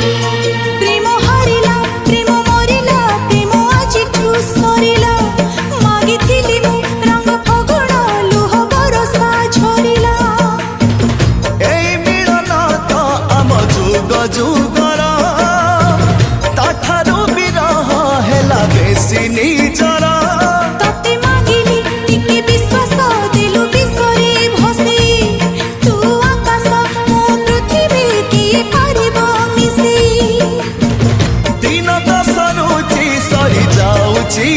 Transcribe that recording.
प्रेम हारिला प्रेम मरिला प्रेम आजिठु सरिला मागिथिली मु रंग फगुण लुह बरसा झरिला एई मिलन तो आम जुग जुगर ताठारु बिरह हेला बेसी निजर तते मागिली टिके विश्वास देलु विश्वरे भसे तू आकाश मो पृथ्वी किए पारिबो मिसे दिन दशरुचि सरी जाउची